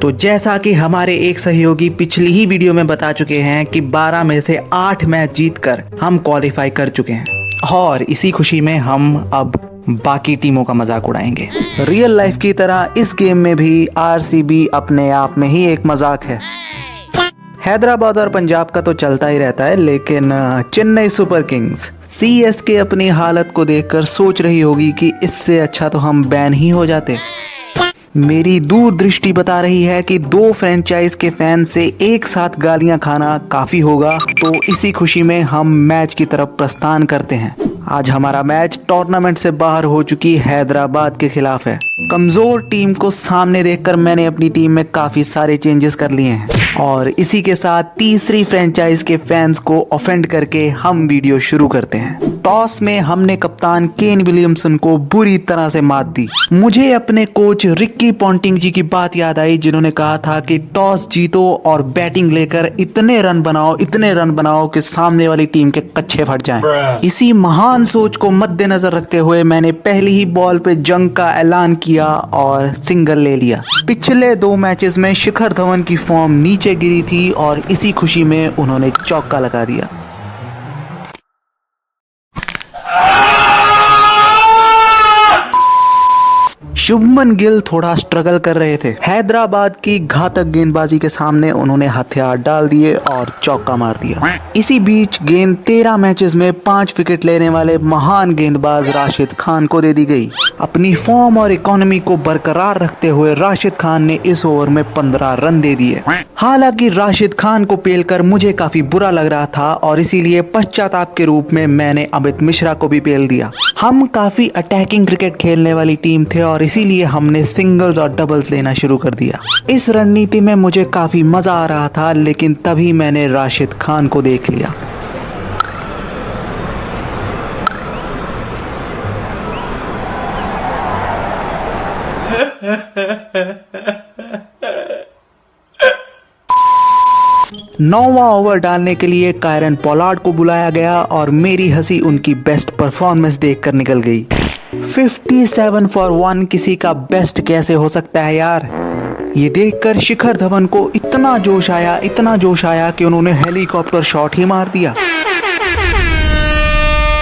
तो जैसा कि हमारे एक सहयोगी पिछली ही वीडियो में बता चुके हैं कि 12 में से 8 मैच जीतकर हम क्वालिफाई कर चुके हैं और इसी खुशी में हम अब बाकी टीमों का मजाक उड़ाएंगे। रियल लाइफ की तरह इस गेम में भी आरसीबी अपने आप में ही एक मजाक है। हैदराबाद और पंजाब का तो चलता ही रहता है, लेकिन चेन्नई सुपर किंग्स सीएसके अपनी हालत को देखकर सोच रही होगी कि इससे अच्छा तो हम बैन ही हो जाते। मेरी दूरदृष्टि बता रही है कि दो फ्रेंचाइज के फैन से एक साथ गालियां खाना काफी होगा, तो इसी खुशी में हम मैच की तरफ प्रस्थान करते हैं। आज हमारा मैच टूर्नामेंट से बाहर हो चुकी हैदराबाद के खिलाफ है। कमजोर टीम को सामने देखकर मैंने अपनी टीम में काफी सारे चेंजेस कर लिए हैं और इसी के साथ तीसरी फ्रेंचाइज के फैंस को ऑफेंड करके हम वीडियो शुरू करते हैं। टॉस में हमने कप्तान केन विलियमसन को बुरी तरह से मात दी। मुझे अपने कोच रिक्की पॉन्टिंग जी की बात याद आई, जिन्होंने कहा था कि टॉस जीतो और बैटिंग लेकर इतने रन बनाओ कि सामने वाली टीम के कच्छे फट जाएं। इसी महान सोच को मद्देनजर रखते हुए मैंने पहली ही बॉल पे जंग का ऐलान किया और सिंगल ले लिया। पिछले 2 मैचेस में शिखर धवन की फॉर्म नीचे गिरी थी और इसी खुशी में उन्होंने चौका लगा दिया। शुभमन गिल थोड़ा स्ट्रगल कर रहे थे। हैदराबाद की घातक गेंदबाजी के सामने उन्होंने हथियार डाल दिए और चौका मार दिया। इसी बीच गेंद 13 मैचेस में 5 विकेट लेने वाले महान गेंदबाज राशिद खान को दे दी गई। अपनी फॉर्म और इकोनॉमी को बरकरार रखते हुए राशिद खान ने इस ओवर में 15 रन दे दिए। हालांकि राशिद खान को पेलकर मुझे काफी बुरा लग रहा था और इसीलिए पश्चाताप के रूप में मैंने अमित मिश्रा को भी पेल दिया। हम काफी अटैकिंग क्रिकेट खेलने वाली टीम थे और इसीलिए हमने सिंगल्स और डबल्स लेना शुरू कर दिया। इस रणनीति में मुझे काफी मजा आ रहा था, लेकिन तभी मैंने राशिद खान को देख लिया। नौवां ओवर डालने के लिए कायरन पोलार्ड को बुलाया गया और मेरी हंसी उनकी बेस्ट परफॉर्मेंस देखकर निकल गई। 57 फॉर 1 किसी का बेस्ट कैसे हो सकता है यार। ये देखकर शिखर धवन को इतना जोश आया कि उन्होंने हेलीकॉप्टर शॉट ही मार दिया।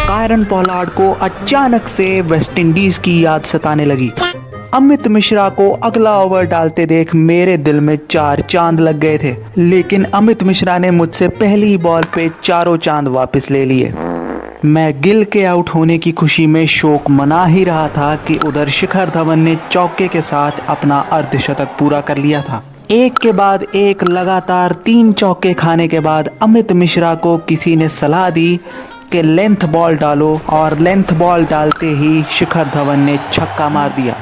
कायरन पोलार्ड को अचानक से वेस्टइंडीज की याद सताने लगी। अमित मिश्रा को अगला ओवर डालते देख मेरे दिल में 4 चांद लग गए थे, लेकिन अमित मिश्रा ने मुझसे पहली ही बॉल पे 4 चांद वापस ले लिए। मैं गिल के आउट होने की खुशी में शोक मना ही रहा था कि उधर शिखर धवन ने चौके के साथ अपना अर्धशतक पूरा कर लिया था। एक के बाद एक लगातार 3 चौके खाने के बाद अमित मिश्रा को किसी ने सलाह दी कि लेंथ बॉल डालो और लेंथ बॉल डालते ही शिखर धवन ने छक्का मार दिया।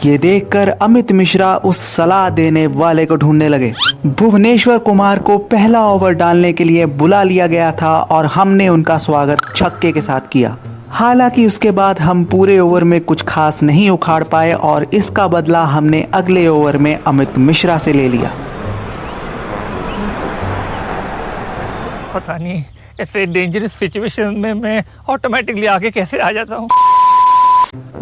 ये देखकर अमित मिश्रा उस सलाह देने वाले को ढूंढने लगे। भुवनेश्वर कुमार को पहला ओवर डालने के लिए बुला लिया गया था और हमने उनका स्वागत छक्के के साथ किया। हालांकि उसके बाद हम पूरे ओवर में कुछ खास नहीं उखाड़ पाए और इसका बदला हमने अगले ओवर में अमित मिश्रा से ले लिया। पता नहीं ऐसे डेंजरस सिचुएशन में मैं ऑटोमेटिकली आगे कैसे आ जाता हूँ।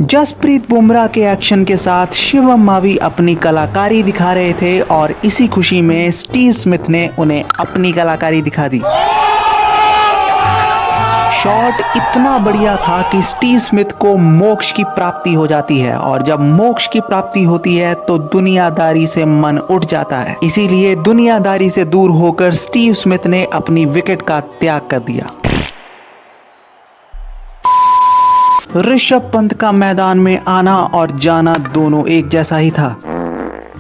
जसप्रीत बुमराह के एक्शन के साथ शिवम मावी अपनी कलाकारी दिखा रहे थे और इसी खुशी में स्टीव स्मिथ ने उन्हें अपनी कलाकारी दिखा दी। शॉट इतना बढ़िया था कि स्टीव स्मिथ को मोक्ष की प्राप्ति हो जाती है और जब मोक्ष की प्राप्ति होती है तो दुनियादारी से मन उठ जाता है। इसीलिए दुनियादारी से दूर होकर स्टीव स्मिथ ने अपनी विकेट का त्याग कर दिया। ऋषभ पंत का मैदान में आना और जाना दोनों एक जैसा ही था।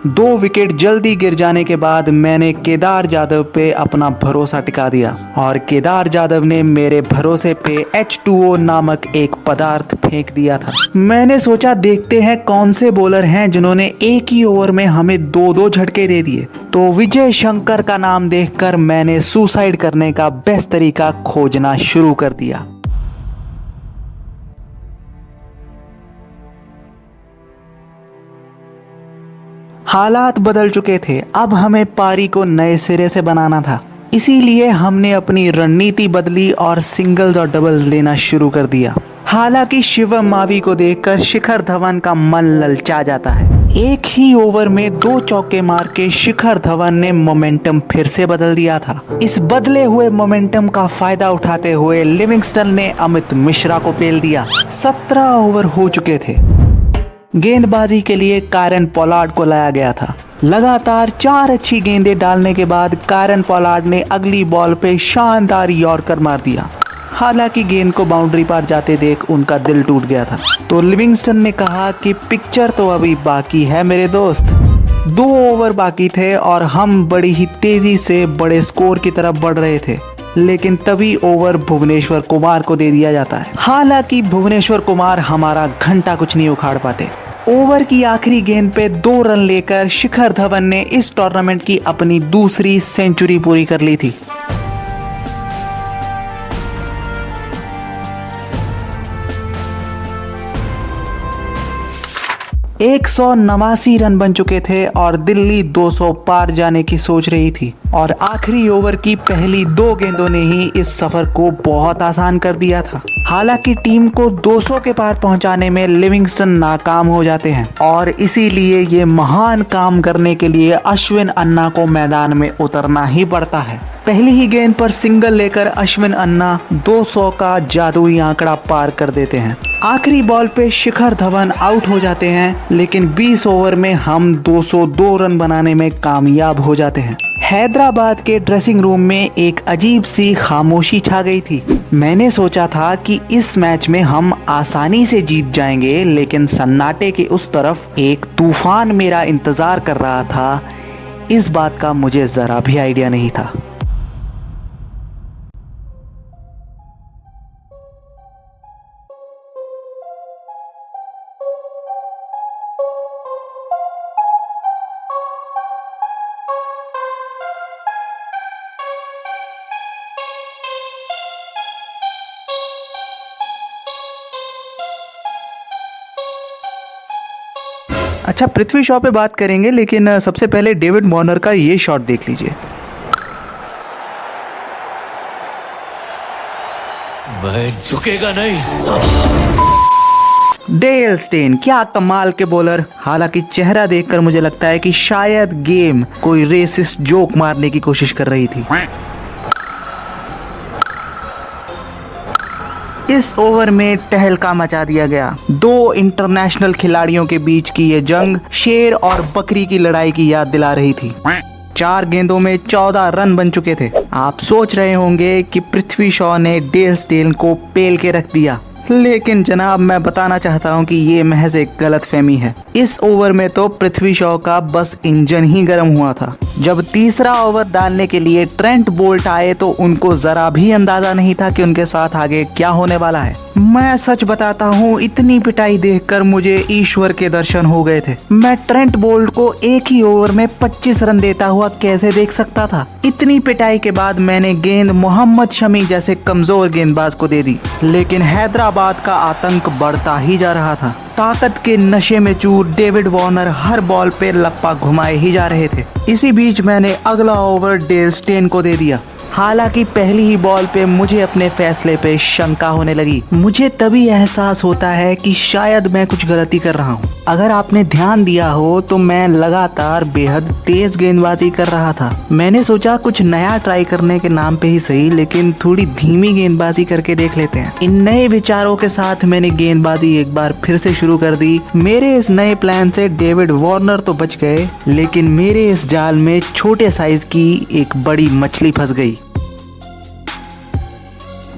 2 विकेट जल्दी गिर जाने के बाद मैंने केदार जाधव पे अपना भरोसा टिका दिया और केदार जाधव ने मेरे भरोसे पे H2O नामक एक पदार्थ फेंक दिया था। मैंने सोचा देखते हैं कौन से बॉलर हैं जिन्होंने एक ही ओवर में हमें 2-2 झटके दे दिए। तो विजय शंकर का नाम देखकर मैंने सुसाइड करने का बेस्ट तरीका खोजना शुरू कर दिया। हालात बदल चुके थे, अब हमें पारी को नए सिरे से बनाना था। इसीलिए हमने अपनी रणनीति बदली और सिंगल्स और डबल्स लेना शुरू कर दिया। हालांकि शिवम मावी को देखकर शिखर धवन का मन ललचा जाता है। एक ही ओवर में 2 चौके मार के शिखर धवन ने मोमेंटम फिर से बदल दिया था। इस बदले हुए मोमेंटम का फायदा उठाते हुए लिविंगस्टन ने अमित मिश्रा को पेल दिया। 17 ओवर हो चुके थे। गेंदबाजी के लिए कायरन पोलार्ड को लाया गया था। लगातार 4 अच्छी गेंदें डालने के बाद कायरन पोलार्ड ने अगली बॉल पे शानदार यॉर्कर मार दिया। हालांकि गेंद को बाउंड्री पार जाते देख उनका दिल टूट गया था। तो लिविंगस्टन ने कहा कि पिक्चर तो अभी बाकी है मेरे दोस्त। 2 ओवर बाकी थे और हम बड़ी ही तेजी से बड़े स्कोर की तरफ बढ़ रहे थे, लेकिन तभी ओवर भुवनेश्वर कुमार को दे दिया जाता है। हालांकि भुवनेश्वर कुमार हमारा घंटा कुछ नहीं उखाड़ पाते। ओवर की आखिरी गेंद पे 2 रन लेकर शिखर धवन ने इस टूर्नामेंट की अपनी दूसरी सेंचुरी पूरी कर ली थी। 189 रन बन चुके थे और दिल्ली 200 पार जाने की सोच रही थी और आखिरी ओवर की पहली 2 गेंदों ने ही इस सफर को बहुत आसान कर दिया था। हालांकि टीम को 200 के पार पहुंचाने में लिविंगस्टन नाकाम हो जाते हैं और इसीलिए ये महान काम करने के लिए अश्विन अन्ना को मैदान में उतरना ही पड़ता है। पहली ही गेंद पर सिंगल लेकर अश्विन अन्ना 200 का जादुई आंकड़ा पार कर देते हैं। आखिरी बॉल पे शिखर धवन आउट हो जाते हैं, लेकिन 20 ओवर में हम 202 रन बनाने में कामयाब हो जाते हैं। हैदराबाद के ड्रेसिंग रूम में एक अजीब सी खामोशी छा गई थी। मैंने सोचा था कि इस मैच में हम आसानी से जीत जाएंगे, लेकिन सन्नाटे के उस तरफ एक तूफान मेरा इंतजार कर रहा था। इस बात का मुझे जरा भी आइडिया नहीं था। अच्छा, पृथ्वी शॉ पे बात करेंगे, लेकिन सबसे पहले डेविड वार्नर का ये शॉट देख लीजिए। मैं झुकेगा नहीं। डेल स्टेन क्या कमाल के बॉलर। हालांकि चेहरा देखकर मुझे लगता है कि शायद गेम कोई रेसिस्ट जोक मारने की कोशिश कर रही थी। इस ओवर में तहलका मचा दिया गया। 2 इंटरनेशनल खिलाड़ियों के बीच की ये जंग शेर और बकरी की लड़ाई की याद दिला रही थी। 4 गेंदों में 14 रन बन चुके थे। आप सोच रहे होंगे कि पृथ्वी शॉ ने डेल स्टेन को पेल के रख दिया, लेकिन जनाब मैं बताना चाहता हूं कि ये महज एक गलतफहमी है। इस ओवर में तो पृथ्वी शॉ का बस इंजन ही गर्म हुआ था। जब तीसरा ओवर डालने के लिए ट्रेंट बोल्ट आए तो उनको जरा भी अंदाजा नहीं था कि उनके साथ आगे क्या होने वाला है। मैं सच बताता हूँ, इतनी पिटाई देखकर मुझे ईश्वर के दर्शन हो गए थे। मैं ट्रेंट बोल्ट को एक ही ओवर में 25 रन देता हुआ कैसे देख सकता था। इतनी पिटाई के बाद मैंने गेंद मोहम्मद शमी जैसे कमजोर गेंदबाज को दे दी, लेकिन हैदराबाद का आतंक बढ़ता ही जा रहा था। ताकत के नशे में चूर डेविड वार्नर हर बॉल पे लप्पा घुमाए ही जा रहे थे। इसी बीच मैंने अगला ओवर डेल स्टेन को दे दिया। हालांकि पहली ही बॉल पे मुझे अपने फैसले पे शंका होने लगी। मुझे तभी एहसास होता है कि शायद मैं कुछ गलती कर रहा हूँ। अगर आपने ध्यान दिया हो तो मैं लगातार बेहद तेज गेंदबाजी कर रहा था। मैंने सोचा कुछ नया ट्राई करने के नाम पे ही सही, लेकिन थोड़ी धीमी गेंदबाजी करके देख लेते हैं। इन नए विचारों के साथ मैंने गेंदबाजी एक बार फिर से शुरू कर दी। मेरे इस नए प्लान से डेविड वार्नर तो बच गए, लेकिन मेरे इस जाल में छोटे साइज की एक बड़ी मछली फंस गई।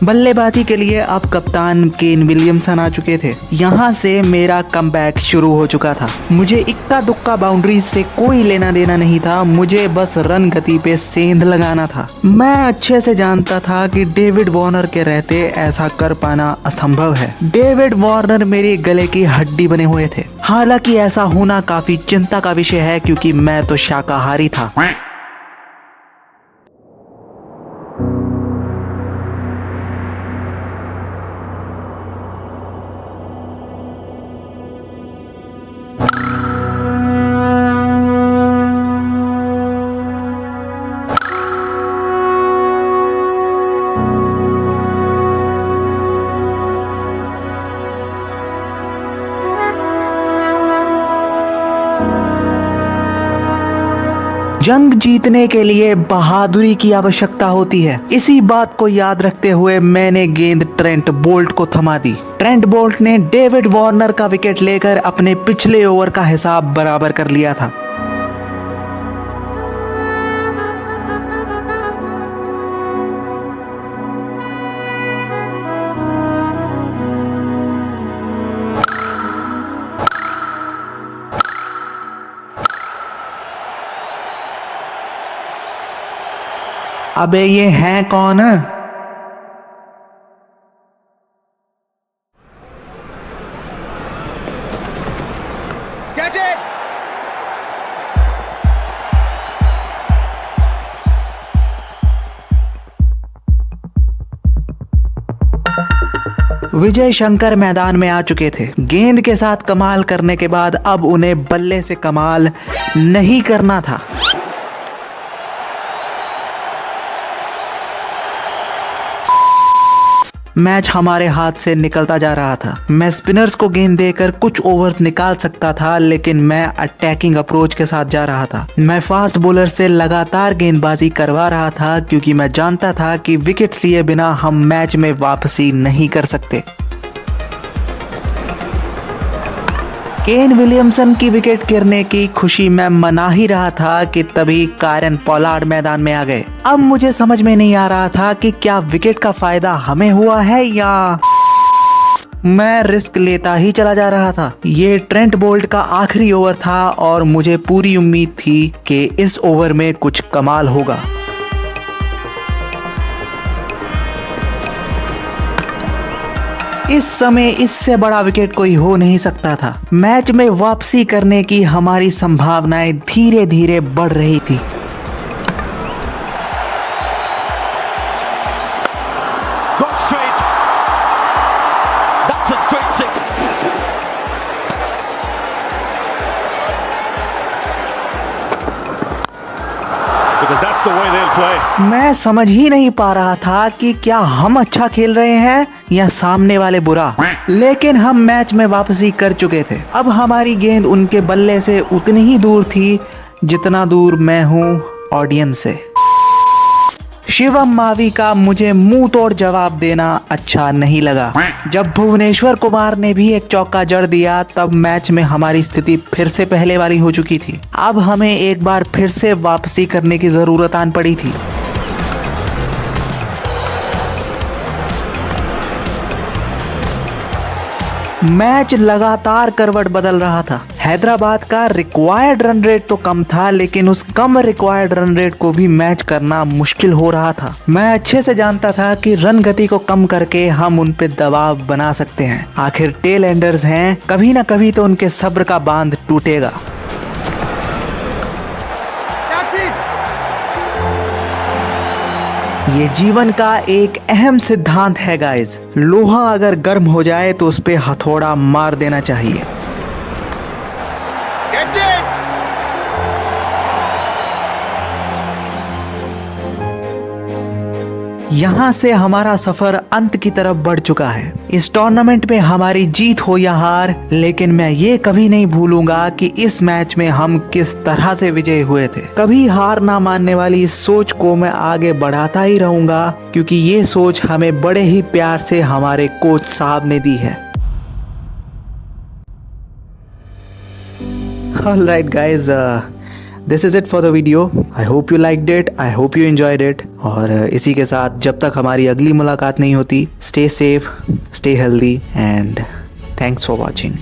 बल्लेबाजी के लिए अब कप्तान केन विलियमसन आ चुके थे। यहाँ से मेरा कमबैक शुरू हो चुका था। मुझे इक्का दुक्का बाउंड्रीज से कोई लेना देना नहीं था, मुझे बस रन गति पे सेंध लगाना था। मैं अच्छे से जानता था कि डेविड वार्नर के रहते ऐसा कर पाना असंभव है। डेविड वार्नर मेरे गले की हड्डी बने हुए थे। हालांकि ऐसा होना काफी चिंता का विषय है, क्योंकि मैं तो शाकाहारी था। जंग जीतने के लिए बहादुरी की आवश्यकता होती है। इसी बात को याद रखते हुए मैंने गेंद ट्रेंट बोल्ट को थमा दी। ट्रेंट बोल्ट ने डेविड वार्नर का विकेट लेकर अपने पिछले ओवर का हिसाब बराबर कर लिया था। अबे ये हैं कौन? विजय शंकर मैदान में आ चुके थे। गेंद के साथ कमाल करने के बाद अब उन्हें बल्ले से कमाल नहीं करना था। मैच हमारे हाथ से निकलता जा रहा था। मैं स्पिनर्स को गेंद देकर कुछ ओवर्स निकाल सकता था, लेकिन मैं अटैकिंग अप्रोच के साथ जा रहा था। मैं फास्ट बॉलर से लगातार गेंदबाजी करवा रहा था क्योंकि मैं जानता था कि विकेट्स लिए बिना हम मैच में वापसी नहीं कर सकते। केन विलियमसन की विकेट गिरने की खुशी मैं मना ही रहा था कि तभी कायरन पोलार्ड मैदान में आ गए। अब मुझे समझ में नहीं आ रहा था कि क्या विकेट का फायदा हमें हुआ है या मैं रिस्क लेता ही चला जा रहा था। ये ट्रेंट बोल्ट का आखिरी ओवर था और मुझे पूरी उम्मीद थी कि इस ओवर में कुछ कमाल होगा। इस समय इससे बड़ा विकेट कोई हो नहीं सकता था। मैच में वापसी करने की हमारी संभावनाएं धीरे धीरे बढ़ रही थी। मैं समझ ही नहीं पा रहा था कि क्या हम अच्छा खेल रहे हैं या सामने वाले बुरा, लेकिन हम मैच में वापसी कर चुके थे। अब हमारी गेंद उनके बल्ले से उतनी ही दूर थी जितना दूर मैं हूँ ऑडियंस से। शिवम मावी का मुझे मुंह तोड़ जवाब देना अच्छा नहीं लगा। जब भुवनेश्वर कुमार ने भी एक चौका जड़ दिया तब मैच में हमारी स्थिति फिर से पहले वाली हो चुकी थी। अब हमें एक बार फिर से वापसी करने की जरूरत आन पड़ी थी। मैच लगातार करवट बदल रहा था। हैदराबाद का रिक्वायर्ड रन रेट तो कम था, लेकिन उस कम रिक्वायर्ड रन रेट को भी मैच करना मुश्किल हो रहा था। मैं अच्छे से जानता था कि रन गति को कम करके हम उन पे दबाव बना सकते हैं। आखिर टेल एंडर्स हैं, कभी ना कभी तो उनके सब्र का बांध टूटेगा। ये जीवन का एक अहम सिद्धांत है गाइस। लोहा अगर गर्म हो जाए तो उस पे हथौड़ा मार देना चाहिए। यहाँ से हमारा सफर अंत की तरफ बढ़ चुका है। इस टूर्नामेंट में हमारी जीत हो या हार, लेकिन मैं ये कभी नहीं भूलूंगा कि इस मैच में हम किस तरह से विजयी हुए थे। कभी हार ना मानने वाली इस सोच को मैं आगे बढ़ाता ही रहूंगा, क्योंकि ये सोच हमें बड़े ही प्यार से हमारे कोच साहब ने दी है। All right guys, this is it for the video. I hope you liked it. I hope you enjoyed it. और इसी के साथ जब तक हमारी अगली मुलाकात नहीं होती, stay safe, stay healthy and thanks for watching.